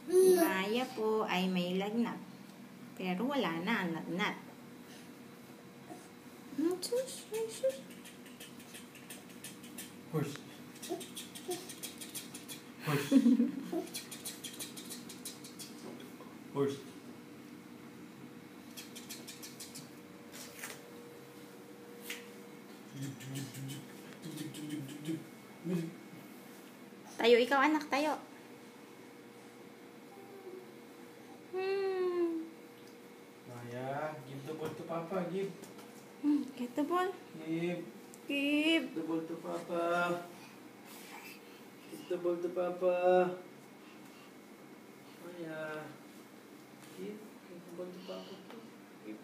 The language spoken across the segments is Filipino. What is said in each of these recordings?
Maya po ay may lagnat. Pero wala na ang lagnat. Horse. Horse. Horse. Tayo, ikaw anak, tayo. Maya, give the ball to Papa, give. Get the ball. Give. Give. The ball to Papa. Give the ball to Papa. Maya. Give the ball to Papa. Give.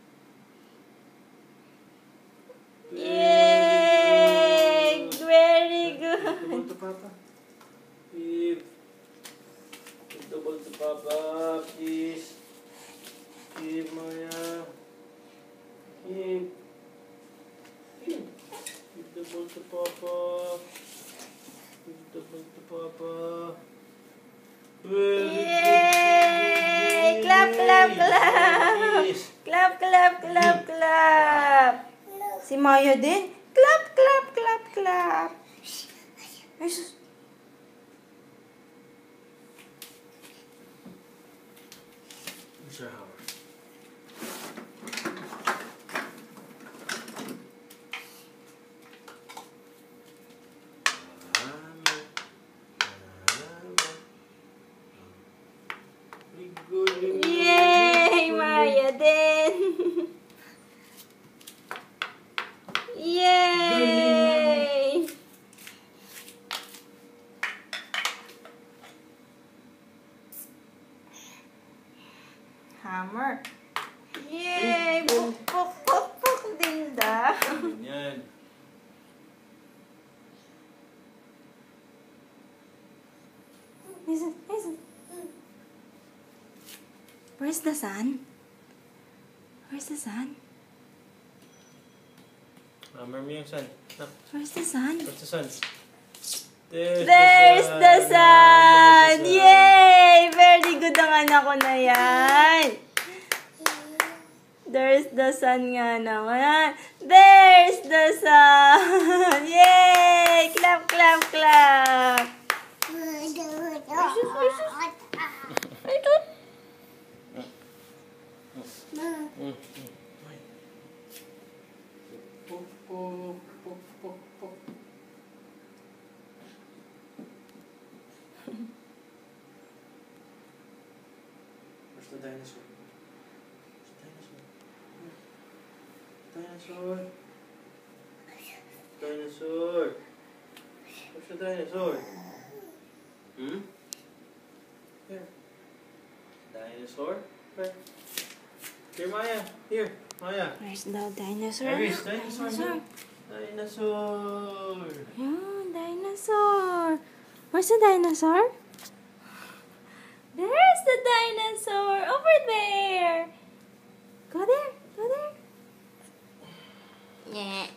Yay! Very good. Give the ball to Papa. Give. Give the ball to Papa, please. Give, Maya. Give. Give. Give the ball to Papa. Give the ball to Papa. Yay! Clap, clap, clap! Clap, clap, clap, clap! Si Maya din. Clap, clap, clap, clap! Ay, sus. Mr. Howard. Yay! Maya din! Yay! Hammer. Yay! Puk, puk, puk, puk, Dinda. Yan. Listen, listen. Where's the sun? Where's the sun? Hammer mo yung sun. Where's the sun? Where's the sun? There's the sun! Yay! Very good ang anak ko na yan. There's the sun nga naman. There's the sun! Yay! Clap, clap, clap! Ay, tut! Pok, pok, pok, pok, pok. Where's the dinosaur? Where's the dinosaur? Dinosaur. Dinosaur. Where's the dinosaur? Hmm? Here. Dinosaur? Where? Here, Maya. Here, Maya. Where's the dinosaur? There is dinosaur. Dinosaur. Yeah, dinosaur. Where's the dinosaur? There's the dinosaur over there. Go there. Go there. Yeah.